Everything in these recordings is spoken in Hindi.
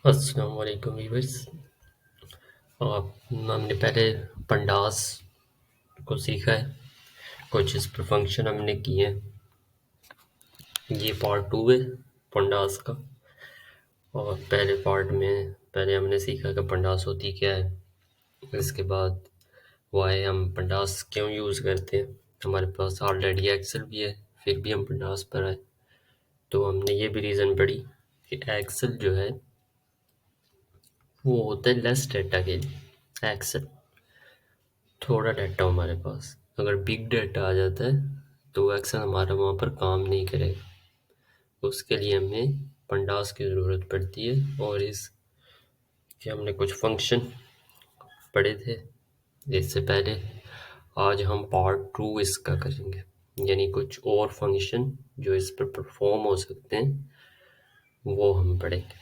अस्सलाम वालेकुम व्यूअर्स। हमने पहले पंडास को सीखा है, कुछ इस पर फंक्शन हमने किए हैं। ये पार्ट 2 है पंडास का। और पहले पार्ट में पहले हमने सीखा कि पंडास होती क्या है। इसके बाद वाई हम पंडास क्यों यूज़ करते हैं। हमारे पास ऑलरेडी एक्सेल भी है, फिर भी हम पंडास पर आए तो हमने ये भी रीज़न पढ़ी कि एक्सेल जो है वो होता है लेस डाटा के लिए। एक्सेल थोड़ा डाटा हमारे पास, अगर बिग डाटा आ जाता है तो एक्सेल हमारा वहाँ पर काम नहीं करेगा। उसके लिए हमें पंडास की ज़रूरत पड़ती है। और इसके हमने कुछ फंक्शन पढ़े थे इससे पहले। आज हम पार्ट 2 इसका करेंगे, यानी कुछ और फंक्शन जो इस पर परफॉर्म हो सकते हैं वो हम पढ़ेंगे।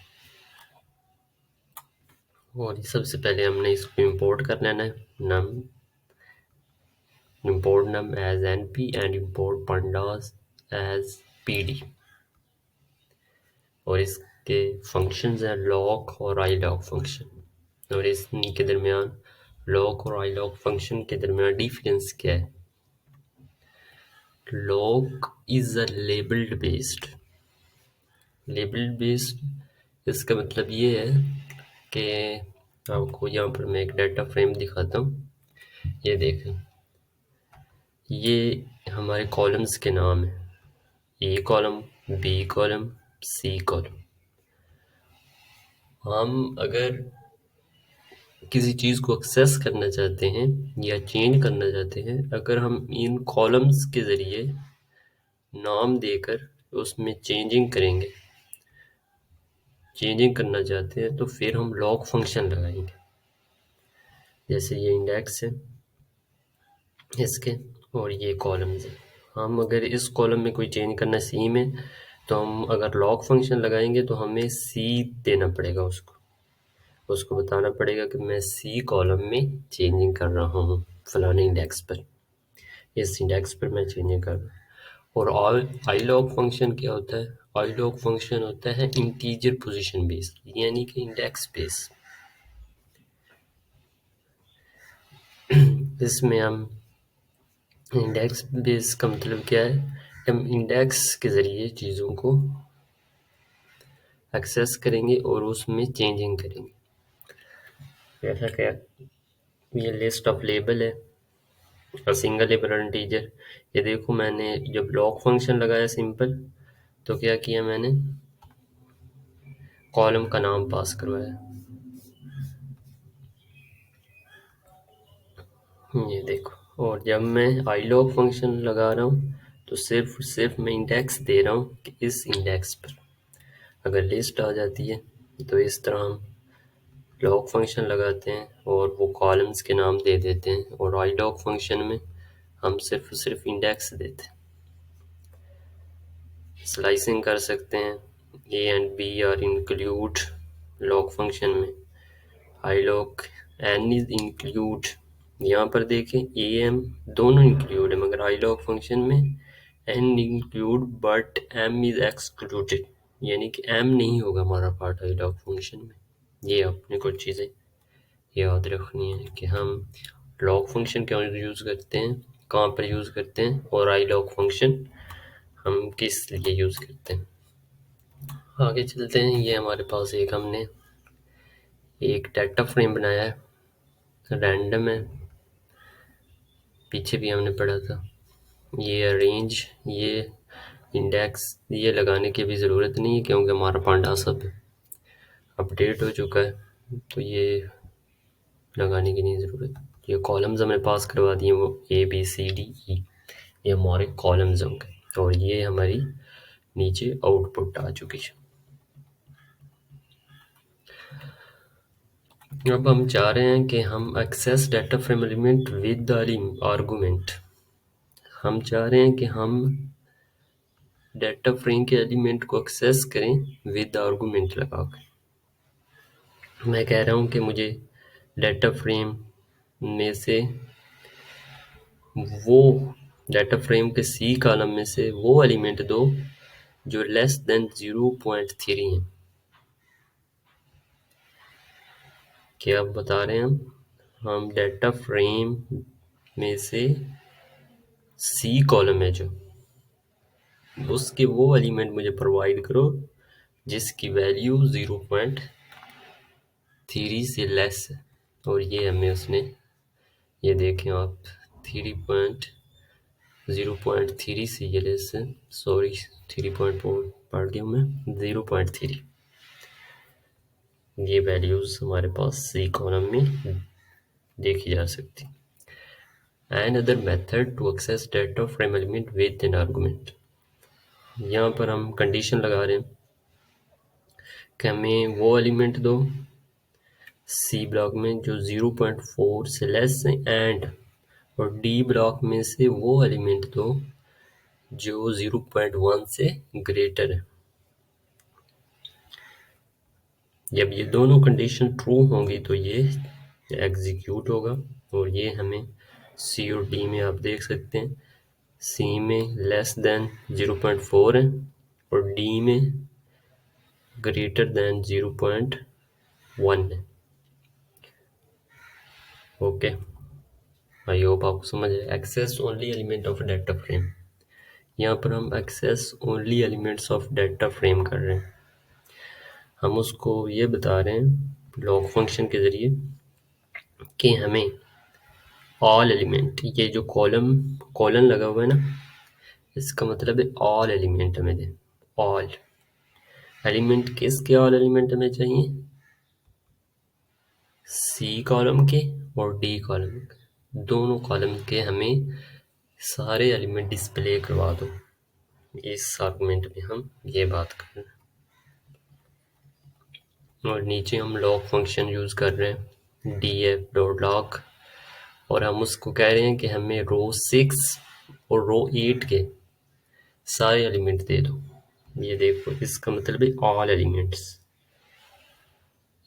और सबसे पहले हमने इसको इंपोर्ट कर लेना है। नम import num as np and import pandas as pd। और इसके फंक्शंस हैं लॉक और ilog फंक्शन। और इसके दरमियान लॉक और ilog फंक्शन के दरमियान डिफरेंस क्या है। Lock is a labelled based. इसका मतलब ये है कि आपको यहाँ पर मैं एक डाटा फ्रेम दिखाता हूँ। ये देखें, ये हमारे कॉलम्स के नाम है। A column, B column, C column. हम अगर किसी चीज़ को एक्सेस करना चाहते हैं या चेंज करना चाहते हैं, अगर हम इन कॉलम्स के ज़रिए नाम देकर उसमें चेंजिंग करना चाहते हैं तो फिर हम लॉग फंक्शन लगाएंगे। जैसे ये इंडेक्स है इसके और ये कॉलम्स है। हम अगर इस कॉलम में कोई चेंज करना सी में, तो हम अगर लॉग फंक्शन लगाएंगे तो हमें सी देना पड़ेगा। उसको बताना पड़ेगा कि मैं सी कॉलम में चेंजिंग कर रहा हूँ फलाने इंडेक्स पर, इस इंडेक्स पर मैं चेंजिंग कर रहा हूँ। और आईलॉग फंक्शन क्या होता है। आईलॉग फंक्शन होता है इंटीजर पोजीशन बेस, यानी कि इंडेक्स बेस। इसमें हम इंडेक्स बेस का मतलब क्या है, हम इंडेक्स के ज़रिए चीज़ों को एक्सेस करेंगे और उसमें चेंजिंग करेंगे। जैसा कि ये लिस्ट ऑफ लेबल है, सिंगल लेबल इंटीजर। ये देखो, मैंने जब लॉग फंक्शन लगाया सिंपल, तो क्या किया मैंने, कॉलम का नाम पास करवाया। ये देखो, और जब मैं आईलॉग फंक्शन लगा रहा हूँ तो सिर्फ मैं इंडेक्स दे रहा हूँ कि इस इंडेक्स पर अगर लिस्ट आ जाती है तो इस तरह हम लॉग फंक्शन लगाते हैं और वो कॉलम्स के नाम दे देते हैं। और आईलॉग फंक्शन में हम सिर्फ इंडेक्स देते हैं। स्लाइसिंग कर सकते हैं, A and B are include log function में। आईलॉग एन इज इंक्लूड, यहाँ पर देखें ए एम दोनों इंक्लूड है, मगर आईलॉग फंक्शन में N include but M is excluded, यानी कि एम नहीं होगा हमारा पार्ट आईलॉग फंक्शन में। ये अपने कुछ चीज़ें याद रखनी है कि हम लॉग फंक्शन क्यों यूज़ करते हैं, कहाँ पर यूज़ करते हैं, और आईलॉग फंक्शन हम किस लिए यूज़ करते हैं। आगे चलते हैं। ये हमारे पास हमने एक डाटा फ्रेम बनाया है, रैंडम है, पीछे भी हमने पढ़ा था। ये अरेंज, ये इंडेक्स, ये लगाने की भी ज़रूरत नहीं है क्योंकि हमारा पांडा सब अपडेट हो चुका है, तो ये लगाने की नहीं ज़रूरत। ये कॉलम्स हमने पास करवा दिए, वो A B C D E, ये हमारे कॉलम्स होंगे। और ये हमारी नीचे आउटपुट आ चुकी है। अब हम चाह रहे हैं कि हम access data frame element with argument. हम चाह रहे हैं कि हम डाटा फ्रेम के एलिमेंट को एक्सेस करें विद आर्गुमेंट लगा कर। मैं कह रहा हूँ कि मुझे डाटा फ्रेम में से वो डाटा फ्रेम के सी कॉलम में से वो एलिमेंट दो जो लेस देन 0.3 हैं। क्या बता रहे हैं हम डाटा फ्रेम में से सी कॉलम है जो उसके वो एलिमेंट मुझे प्रोवाइड करो जिसकी वैल्यू 0.3 से लेस है। और ये हमें उसने, ये देखें आप, 0.3 से ये लेस है, सॉरी 3.4 पढ़ गया मैं, 0.3 ये वैल्यूज हमारे पास सी कॉलम में देखी जा सकती। Another method to access data frame element with an argument, यहाँ पर हम कंडीशन लगा रहे हैं कि हमें वो एलिमेंट दो सी ब्लॉक में जो 0.4 से लेस है, एंड और डी ब्लॉक में से वो एलिमेंट दो जो 0.1 से ग्रेटर है। जब ये दोनों कंडीशन ट्रू होंगी तो ये एग्जीक्यूट होगा। और ये हमें सी और डी में आप देख सकते हैं, सी में लेस देन 0.4 है और डी में ग्रेटर देन 0.1 है। ओके, आई होप आपको समझ है। Access only element of data frame, यहाँ पर हम access only elements of data frame कर रहे हैं। हम उसको ये बता रहे हैं लॉग फंक्शन के ज़रिए कि हमें ऑल एलिमेंट, ये जो कॉलन लगा हुआ है ना, इसका मतलब है ऑल एलिमेंट हमें दे। ऑल एलिमेंट किसके ऑल एलिमेंट हमें चाहिए? सी कॉलम के और डी कॉलम के, दोनों कॉलम के हमें सारे एलिमेंट डिस्प्ले करवा दो। इस आर्गुमेंट में हम ये बात कर रहे हैं। और नीचे हम लॉग फंक्शन यूज़ कर रहे हैं df.log, और हम उसको कह रहे हैं कि हमें रो 6 और रो 8 के सारे एलिमेंट दे दो। ये देखो, इसका मतलब है ऑल एलिमेंट्स।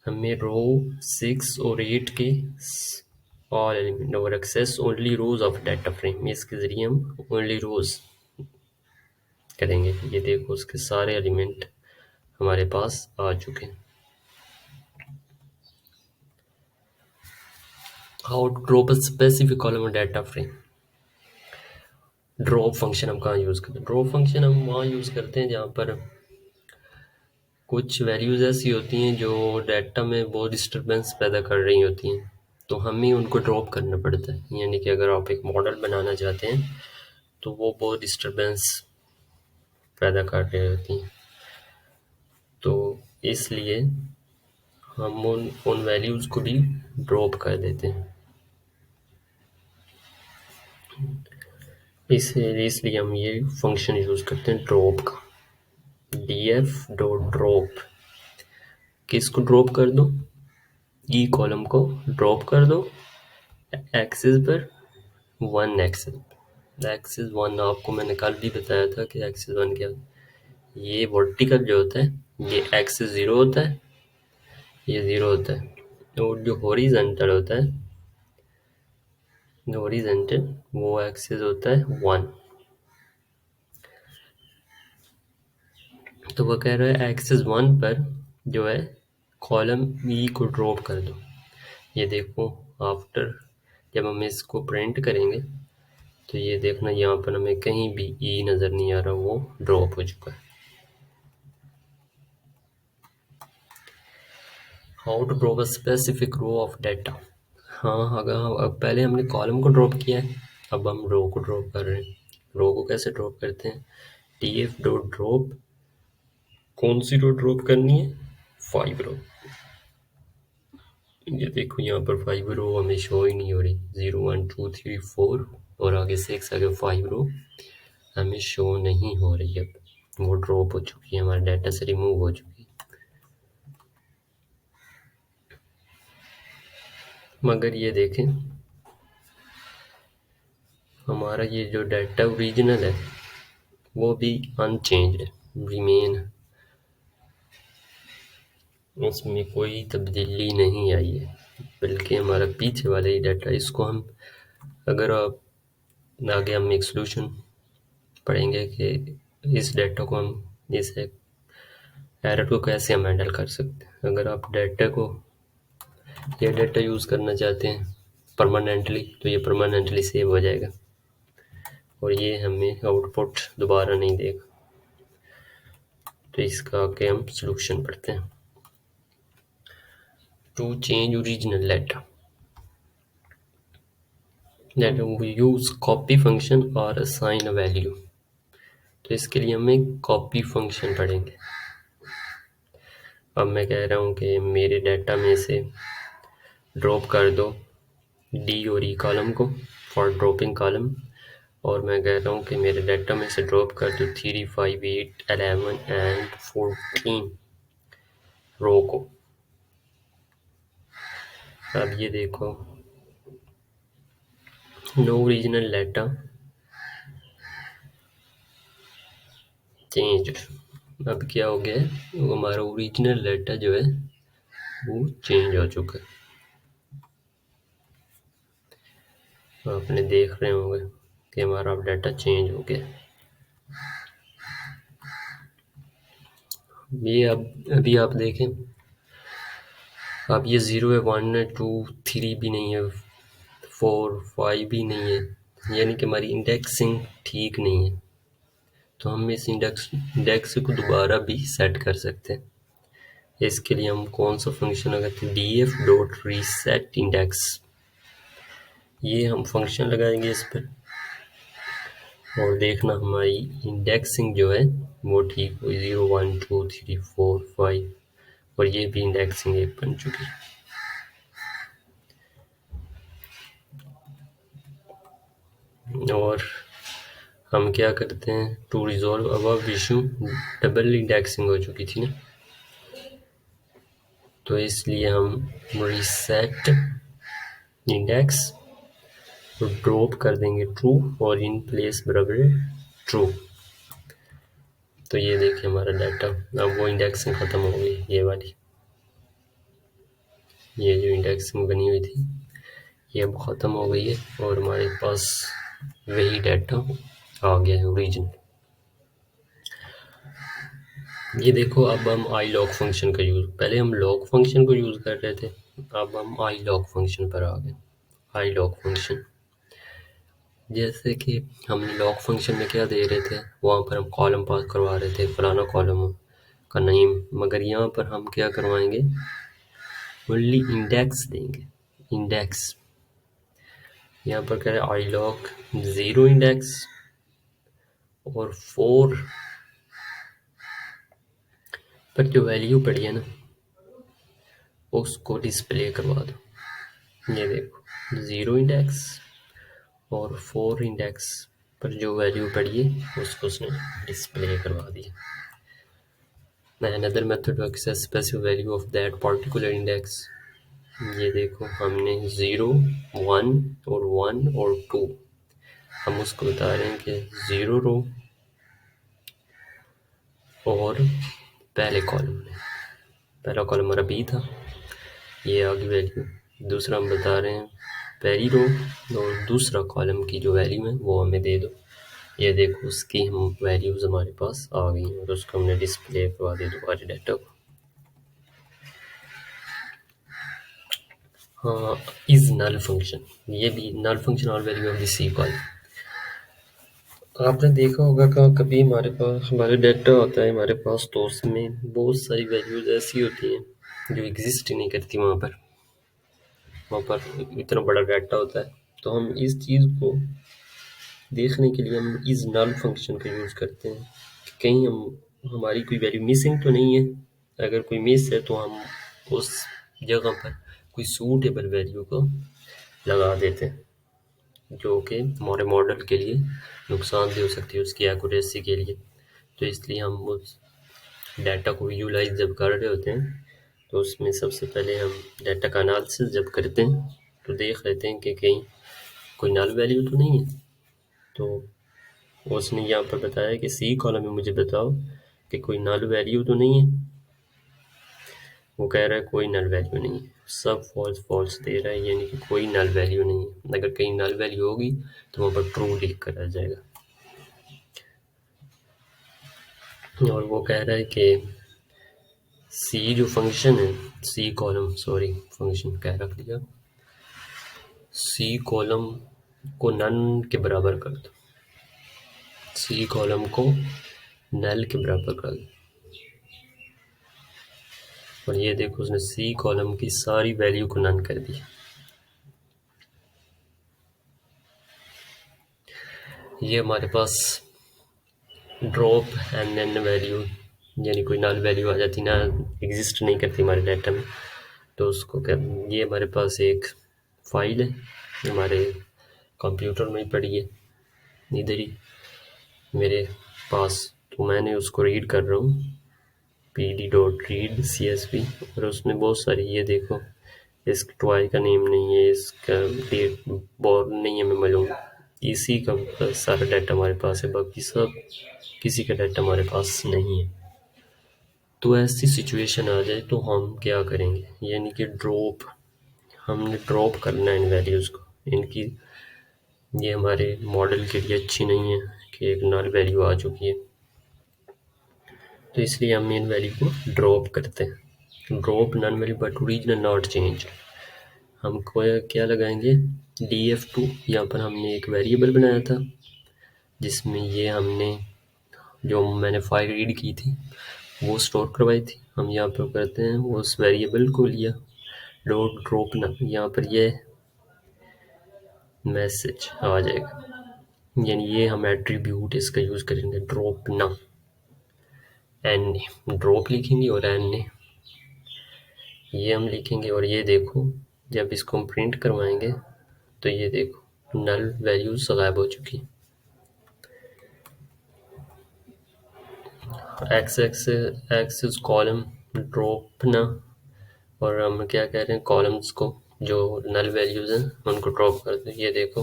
हमें रो 6 और 8 के ऑल एलिमेंट और access only rows of data frame, इसके ज़रिए हम ओनली रोज करेंगे। ये देखो, उसके सारे एलिमेंट हमारे पास आ चुके हैं। How to drop a specific column of data frame. Drop function हम कहाँ यूज़ करते हैं? ड्रॉप फंक्शन हम वहाँ यूज़ करते हैं जहाँ पर कुछ वैल्यूज़ ऐसी होती हैं जो डाटा में बहुत डिस्टर्बेंस पैदा कर रही होती हैं, तो हमें उनको ड्रॉप करना पड़ता है। यानी कि अगर आप एक मॉडल बनाना चाहते हैं तो वो बहुत डिस्टर्बेंस पैदा कर रही होती हैं, तो इसलिए हम उन वैल्यूज़ को भी ड्रॉप कर देते हैं। इसलिए हम ये फंक्शन यूज़ करते हैं ड्रॉप का, df.drop। किसको ड्रॉप कर दो? ई कॉलम को ड्रॉप कर दो एक्सिस पर 1 एक्सिस 1। आपको मैंने कल भी बताया था कि एक्सिस 1 क्या, ये वर्टिकल जो होता है ये एक्सिस 0 होता है, ये 0 होता है। और जो हॉरिजॉन्टल होता है, हॉरिजॉन्टल वो एक्सिस होता है 1। तो वो कह रहा है एक्सिस 1 पर जो है कॉलम ई को ड्रॉप कर दो। ये देखो, आफ्टर जब हम इसको प्रिंट करेंगे तो ये देखना, यहाँ पर हमें कहीं भी ई नज़र नहीं आ रहा, वो ड्रॉप हो चुका है। How to drop a specific row of data. हाँ, अगर अब पहले हमने कॉलम को ड्रॉप किया है, अब हम रो को ड्रॉप कर रहे हैं। रो को कैसे ड्रॉप करते हैं? df.drop, कौन सी रो ड्रॉप करनी है? 5 रो। ये देखो, यहाँ पर 5 रो हमें शो ही नहीं हो रही, 0 1 2 3 4 और आगे 6, आगे 5 रो हमें शो नहीं हो रही। अब वो ड्रॉप हो चुकी है, हमारे डाटा से रिमूव हो चुकी है। मगर ये देखें, हमारा ये जो डाटा ओरिजिनल है वो भी अनचेंज्ड है, रिमेन, उसमें कोई तब्दीली नहीं आई है, बल्कि हमारा पीछे वाला ही डाटा। इसको हम, अगर आप आगे हम एक सोल्यूशन पढ़ेंगे कि इस डाटा को हम, इस एरर को कैसे हम हैंडल कर सकते हैं। अगर आप डाटा को ये डाटा यूज़ करना चाहते हैं परमानेंटली, तो ये परमानेंटली सेव हो जाएगा और ये हमें आउटपुट दोबारा नहीं देगा। तो इसका आगे हम सॉल्यूशन पढ़ते हैं। To change original data, that we use copy function और assign a value। तो इसके लिए हमें कॉपी फंक्शन पढ़ेंगे। अब मैं कह रहा हूँ कि मेरे डाटा में से ड्रॉप कर दो डी और ई कॉलम को फॉर ड्रॉपिंग कॉलम, और मैं कह रहा हूँ कि मेरे डाटा में से ड्रॉप कर दो 3, 5, 8, 11 एंड 14 रो को। अब ये देखो, नो ओरिजिनल डाटा चेंज। अब क्या हो गया है, वो हमारा ओरिजिनल डाटा जो है वो चेंज हो चुका है। आपने देख रहे होंगे कि हमारा अब डाटा चेंज हो गया। ये अब अभी आप देखें, अब ये 0 है, 1 है, 2, 3 भी नहीं है, 4, 5 भी नहीं है, यानी कि हमारी इंडेक्सिंग ठीक नहीं है। तो हम इस इंडेक्स को दोबारा भी सेट कर सकते हैं। इसके लिए हम कौन सा फंक्शन लगाते हैं, df डॉट रीसेट इंडेक्स। ये हम फंक्शन लगाएंगे इस पर और देखना हमारी इंडेक्सिंग जो है वो ठीक हो, 0, 1, 2, 3, 4, 5, और ये भी इंडेक्सिंग एक बन चुकी है। और हम क्या करते हैं, to resolve above issue, double indexing हो चुकी थी ना, तो इसलिए हम रीसेट इंडेक्स ड्रॉप कर देंगे ट्रू और इन प्लेस बराबर ट्रू। तो ये देखिए हमारा डाटा, अब वो इंडेक्सिंग ख़त्म हो गई, ये वाली, ये जो इंडेक्सिंग बनी हुई थी ये अब ख़त्म हो गई है और हमारे पास वही डाटा आ गया है ओरिजिनल। ये देखो, अब हम आई लॉग फंक्शन का यूज़, पहले हम लॉग फंक्शन को यूज़ कर रहे थे, अब हम आई लॉग फंक्शन पर आ गए। आई लॉग फंक्शन, जैसे कि हमने लॉग फंक्शन में क्या दे रहे थे, वहाँ पर हम कॉलम पास करवा रहे थे, फलाना कॉलम का नेम, मगर यहाँ पर हम क्या करवाएंगे, ओनली इंडेक्स देंगे। इंडेक्स यहाँ पर कह रहे हैं आई लॉग 0 इंडेक्स और 4 पर जो वैल्यू पड़ी है ना उसको डिस्प्ले करवा दो। ये देखो 0 इंडेक्स और 4 इंडेक्स पर जो वैल्यू पड़ी है उसको उसने डिस्प्ले करवा दिया। Another method to access specific value of that particular index, ये देखो हमने 0, 1 और 1 और 2, हम उसको बता रहे हैं कि 0 रो और पहले कॉलम में, पहला कॉलम हमारा बी था, ये आगे वैल्यू, दूसरा हम बता रहे हैं पहली रो और दूसरा कॉलम की जो वैल्यू है वो हमें दे दो। ये देखो उसकी हम वैल्यूज़ हमारे पास आ गई हैं और उसको हमने डिस्प्ले करवा दिया दोबारा डाटा को। हाँ, इज नल फंक्शन, ये भी null function all value of this equal. आपने देखा होगा कि कभी हमारे पास हमारे डाटा होता है हमारे पास, तो उसमें बहुत सारी वैल्यूज ऐसी होती हैं जो एग्जिस्ट ही नहीं करती वहाँ पर इतना बड़ा डाटा होता है। तो हम इस चीज़ को देखने के लिए हम इस नल फंक्शन का यूज़ करते हैं कि कहीं हमारी कोई वैल्यू मिसिंग तो नहीं है। अगर कोई मिस है तो हम उस जगह पर कोई सूटेबल वैल्यू को लगा देते हैं जो कि हमारे मॉडल के लिए नुकसानदेह हो सकती है, उसकी एक्यूरेसी के लिए। तो इसलिए हम उस डाटा को विजुलाइज जब कर रहे होते हैं तो उसमें सबसे पहले हम डाटा का एनालिसिस जब करते हैं तो देख लेते हैं कि कहीं कोई नल वैल्यू तो नहीं है। तो उसने यहाँ पर बताया कि सी कॉलम में मुझे बताओ कि कोई नल वैल्यू तो नहीं है। वो कह रहा है कोई नल वैल्यू नहीं है, सब फॉल्स फॉल्स दे रहा है, यानी कि कोई नल वैल्यू नहीं है। अगर कहीं नल वैल्यू होगी तो वहाँ पर ट्रू लिख कर आ जाएगा। और वो कह रहा है कि सी जो फंक्शन है, सी कॉलम, सॉरी फंक्शन क्या रख दिया, सी कॉलम को नन के बराबर कर दो, सी कॉलम को नल के बराबर कर दो। और ये देखो उसने सी कॉलम की सारी वैल्यू को नन कर दी। ये हमारे पास ड्रॉप एंड एन वैल्यू, यानी कोई नल वैल्यू आ जाती ना, एग्जिस्ट नहीं करती हमारे डाटा में, तो उसको क्या, ये हमारे पास एक फाइल है, हमारे कंप्यूटर में ही पड़ी है इधर ही मेरे पास, तो मैंने उसको रीड कर रहा हूँ, pd.read.csv, और उसमें बहुत सारी, ये देखो इस टॉय का नेम नहीं है, इसका डेट बॉर्न नहीं है, मैं मालूम, इसी का सारा डाटा हमारे पास है, बाकी सब किसी का डाटा हमारे पास नहीं है। तो ऐसी सिचुएशन आ जाए तो हम क्या करेंगे, यानी कि हमने ड्रॉप करना है इन वैल्यूज़ को, इनकी ये हमारे मॉडल के लिए अच्छी नहीं है कि एक नल वैल्यू आ चुकी है, तो इसलिए हम इन वैल्यू को ड्रॉप करते हैं। Drop none value but original not change, हम क्या लगाएंगे, df2, यहाँ पर हमने एक वेरिएबल बनाया था जिसमें ये हमने जो मैंने फाइल रीड की थी वो स्टोर करवाई थी, हम यहाँ पर करते हैं उस वेरिएबल को लिया, डॉट ड्रॉप ना, यहाँ पर ये मैसेज आ जाएगा, यानी ये हम एट्रीब्यूट इसका यूज़ करेंगे, ड्रॉप ना, एन ड्रॉप लिखेंगे और एन ये हम लिखेंगे, और ये देखो जब इसको हम प्रिंट करवाएंगे तो ये देखो नल वैल्यूज गायब हो चुकी है। एक्सेस कॉलम ड्रॉप ना, और हम क्या कह रहे हैं, कॉलम्स को जो नल वैल्यूज हैं उनको ड्रॉप कर दो, ये देखो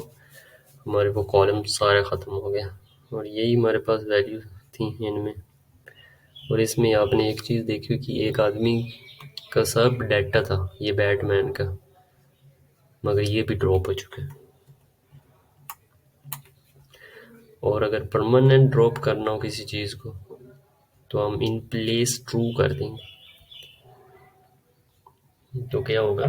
हमारे वो कॉलम सारे ख़त्म हो गया, और यही हमारे पास वैल्यू थी इनमें। और इसमें आपने एक चीज़ देखी कि एक आदमी का सब डाटा था, ये बैटमैन का, मगर ये भी ड्रॉप हो चुका है। और अगर परमानेंट ड्रॉप करना हो किसी चीज़ को तो हम इन प्लेस ट्रू कर देंगे, तो क्या होगा,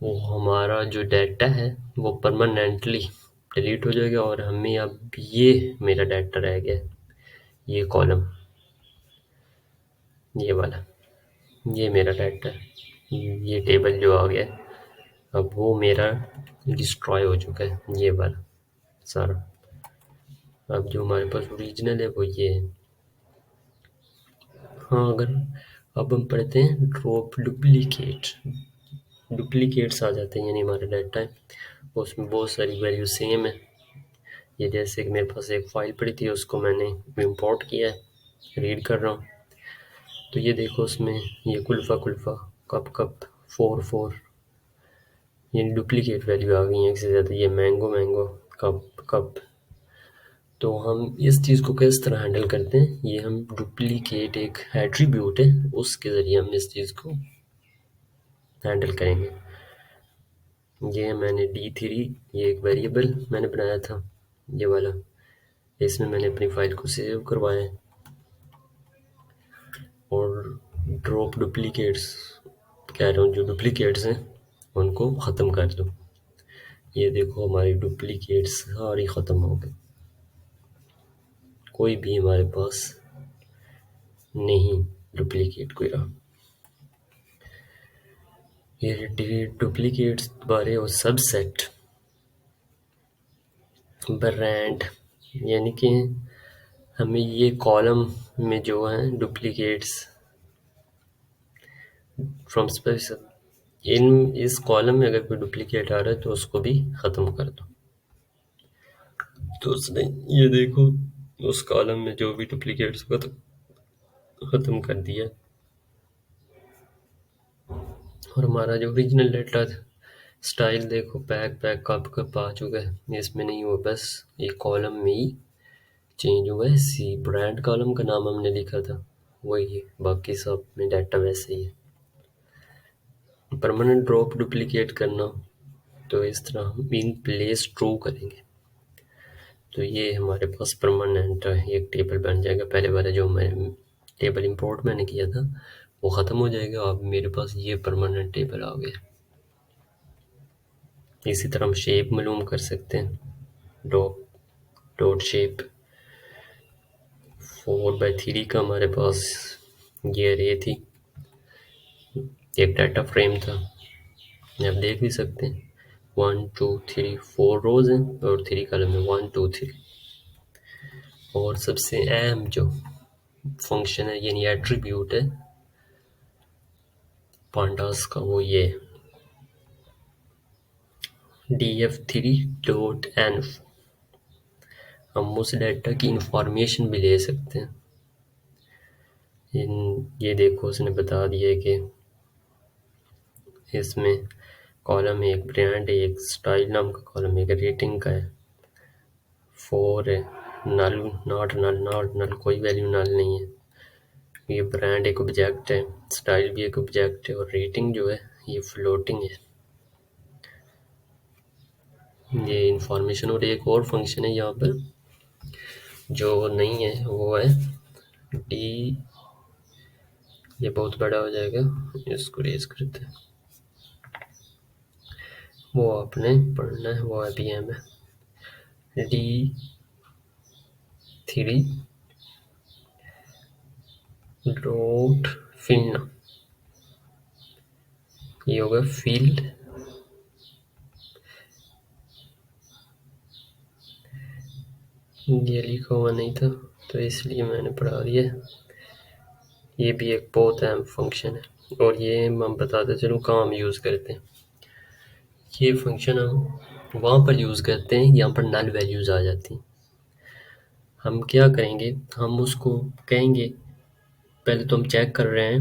वो हमारा जो डाटा है वो परमानेंटली डिलीट हो जाएगा, और हमें अब ये मेरा डाटा रह गया, ये कॉलम, ये वाला, ये मेरा डाटा है, ये टेबल जो आ गया अब वो मेरा डिस्ट्रॉय हो चुका है, ये वाला सारा। अब जो हमारे पास ओरिजिनल है वो ये है। हाँ, अगर अब हम पढ़ते हैं ड्रॉप डुप्लीकेट्स आ जाते हैं, यानी हमारा डाटा है उसमें बहुत सारी वैल्यू सेम है। ये जैसे कि मेरे पास एक फ़ाइल पड़ी थी, उसको मैंने इंपोर्ट किया है, रीड कर रहा हूँ, तो ये देखो उसमें ये कुल्फ़ा कप 4 यानी डुप्लीकेट वैल्यू आ गई है एक से ज़्यादा, ये मैंगो कप। तो हम इस चीज़ को किस तरह हैंडल करते हैं, ये हम डुप्लीकेट एक एट्रीब्यूट है उसके ज़रिए हम इस चीज़ को हैंडल करेंगे। ये मैंने D3, ये एक वेरिएबल मैंने बनाया था ये वाला, इसमें मैंने अपनी फ़ाइल को सेव करवाया है, और ड्रॉप डुप्लीकेट्स कह रहा हूँ, जो डुप्लीकेट्स हैं उनको ख़त्म कर दो, ये देखो हमारी डुप्लीकेट्स सारी ख़त्म हो गई, कोई भी हमारे पास नहीं डुप्लीकेट कोई रहा। ये डुप्लीकेट्स बारे और सबसेट ब्रांड, यानी कि हमें ये कॉलम में जो हैं डुप्लीकेट्स फ्रॉम स्पेसिफिक, इस कॉलम में अगर कोई डुप्लीकेट आ रहा है तो उसको भी ख़त्म कर दो। तो उसने ये देखो उस कॉलम में जो भी डुप्लीकेट्स को तो ख़त्म कर दिया, और हमारा जो ओरिजिनल डाटा था, स्टाइल देखो पैक कप आ चुका है, इसमें नहीं हुआ, बस ये कॉलम में ही चेंज हुआ है, सी ब्रांड कॉलम का नाम हमने लिखा था वही है, बाकी सब में डाटा वैसे ही है। परमानेंट ड्रॉप डुप्लीकेट करना तो इस तरह हम इन प्लेस ट्रू करेंगे, तो ये हमारे पास परमानेंट एक टेबल बन जाएगा, पहले वाला जो मैं टेबल इंपोर्ट मैंने किया था वो ख़त्म हो जाएगा। अब मेरे पास ये परमानेंट टेबल आ गया। इसी तरह हम शेप मालूम कर सकते हैं। डॉट शेप 4/3 का हमारे पास ये अरे थी, एक डाटा फ्रेम था। आप देख भी सकते हैं 1 2 3 4 रोज हैं और 3 कॉलम में 1 2 3। और सबसे अहम जो फंक्शन है यानी एट्रीब्यूट है पांडास का वो ये df3.env। हम उस डाटा की इंफॉर्मेशन भी ले सकते हैं। ये देखो उसने बता दिया है कि इसमें कॉलम है, एक ब्रांड है, एक स्टाइल नाम का कॉलम है, एक रेटिंग का है, 4 है, नल नॉट नल नॉट नल कोई वैल्यू नल नहीं है। ये ब्रांड एक ऑब्जेक्ट है, स्टाइल भी एक ऑब्जेक्ट है और रेटिंग जो है ये फ्लोटिंग है। ये इंफॉर्मेशन। और एक और फंक्शन है यहाँ पर जो नहीं है वो है डी, ये बहुत बड़ा हो जाएगा, इसको रेज करते हैं। वो आपने पढ़ना है, वो अभी है D3 डॉट फिल। ये होगा फील्ड, ये लिखा हुआ नहीं था तो इसलिए मैंने पढ़ा दिया। ये भी एक बहुत अहम फंक्शन है और ये हम बताते चलूँ कहाँ हम यूज़ करते हैं। ये फंक्शन हम वहाँ पर यूज़ करते हैं यहाँ पर नल वैल्यूज़ आ जाती हैं। हम क्या करेंगे, हम उसको कहेंगे पहले तो हम चेक कर रहे हैं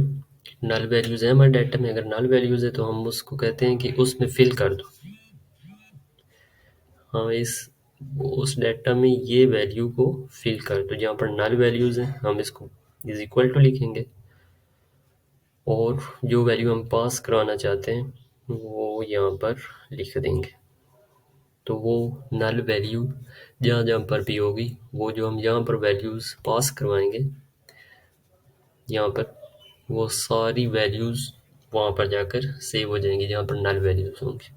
नल वैल्यूज़ है हमारे डाटा में। अगर नल वैल्यूज़ है तो हम उसको कहते हैं कि उसमें फिल कर दो। हाँ, उस डाटा में ये वैल्यू को फिल कर दो। जहाँ पर नल वैल्यूज़ हैं हम इसको इज इक्वल टू लिखेंगे और जो वैल्यू हम पास कराना चाहते हैं वो यहाँ पर लिख देंगे। तो वो नल वैल्यू जहाँ जहाँ पर भी होगी वो जो हम यहाँ पर वैल्यूज़ पास करवाएंगे यहाँ पर, वो सारी वैल्यूज़ वहाँ पर जाकर सेव हो जाएंगी जहाँ पर नल वैल्यूज़ होंगी।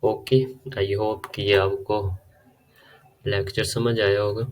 ओके, आई होप कि ये आपको लेक्चर समझ आया होगा।